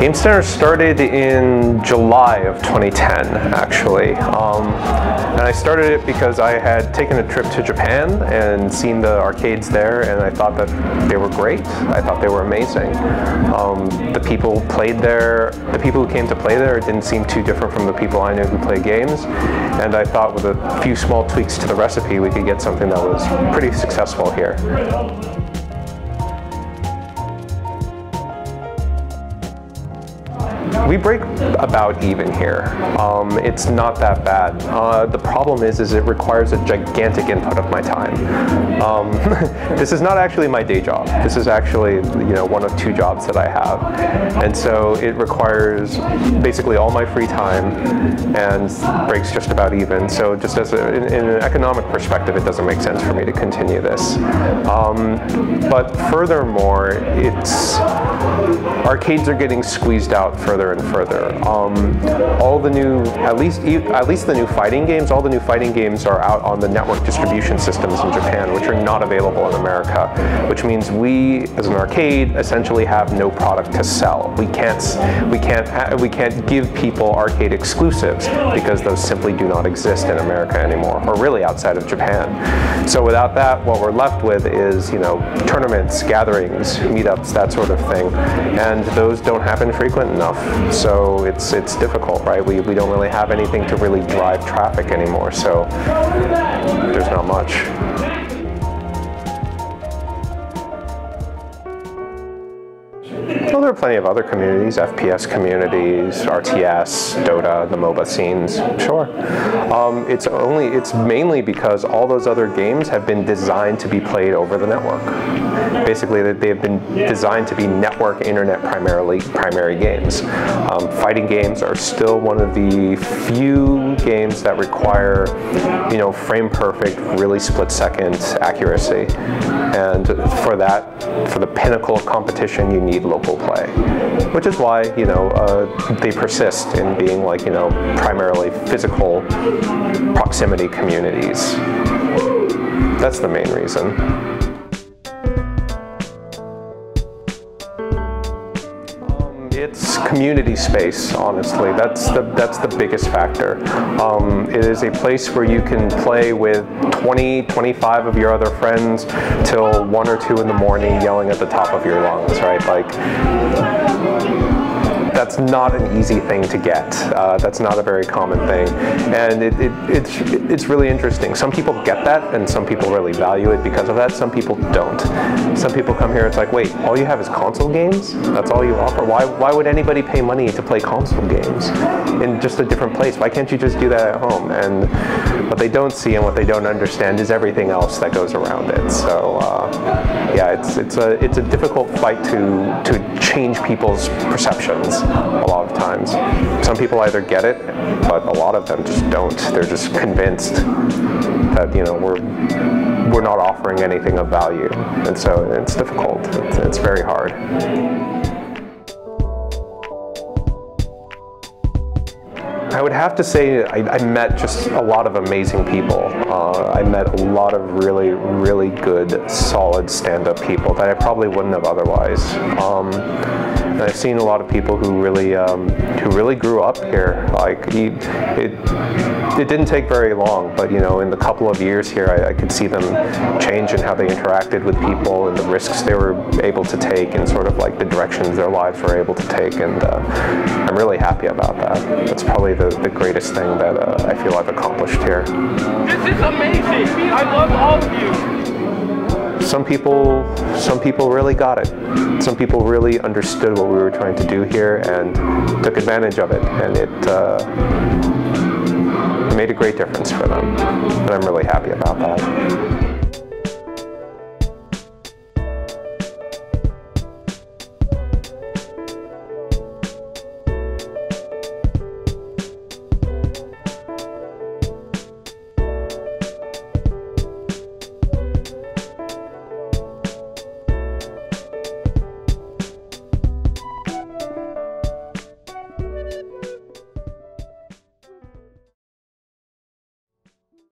Gamecenter started in July of 2010, actually. And I started it because I had taken a trip to Japan and seen the arcades there, and I thought that they were great. I thought they were amazing. The people who came to play there didn't seem too different from the people I knew who play games. And I thought with a few small tweaks to the recipe, we could get something that was pretty successful here. We break about even here. It's not that bad. The problem is it requires a gigantic input of my time. This is not actually my day job. This is actually, one of two jobs that I have. And so it requires basically all my free time and breaks just about even. So just as in an economic perspective, it doesn't make sense for me to continue this. But furthermore, arcades are getting squeezed out further and further. All the new, at least the new fighting games, all the new fighting games are out on the network distribution systems in Japan, which are not available in America, which means we, as an arcade, essentially have no product to sell. We can't give people arcade exclusives because those simply do not exist in America anymore, or really outside of Japan. So without that, what we're left with is, tournaments, gatherings, meetups, that sort of thing, and those don't happen frequent enough. So it's difficult, right? We don't really have anything to really drive traffic anymore, so there's not much. Well, there are plenty of other communities, FPS communities, RTS, Dota, the MOBA scenes, sure. It's mainly because all those other games have been designed to be played over the network. Basically, they've been designed to be network, internet primary games. Fighting games are still one of the few games that require, frame perfect, really split-second accuracy. And for the pinnacle of competition, you need local play, which is why they persist in being primarily physical proximity communities. That's the main reason. It's community space, honestly. That's the biggest factor. It is a place where you can play with 20, 25 of your other friends till 1 or 2 in the morning yelling at the top of your lungs, right? That's not an easy thing to get. That's not a very common thing. And it's really interesting. Some people get that, and some people really value it because of that. Some people don't. Some people come here, it's like, wait, all you have is console games? That's all you offer? Why would anybody pay money to play console games in just a different place? Why can't you just do that at home? And what they don't see and what they don't understand is everything else that goes around it. So yeah, it's a difficult fight to change people's perceptions. A lot of times. Some people either get it, but a lot of them just don't. They're just convinced that, we're not offering anything of value. And so it's difficult. It's very hard. I would have to say I met just a lot of amazing people. I met a lot of really, really good, solid stand-up people that I probably wouldn't have otherwise. And I've seen a lot of people who really grew up here. It didn't take very long, but in the couple of years here, I could see them change in how they interacted with people and the risks they were able to take and sort of the directions their lives were able to take. And I'm really happy about that. That's probably the greatest thing that I feel I've accomplished here. This is amazing! I love all of you! Some people really got it. Some people really understood what we were trying to do here and took advantage of it, and it made a great difference for them. And I'm really happy about that.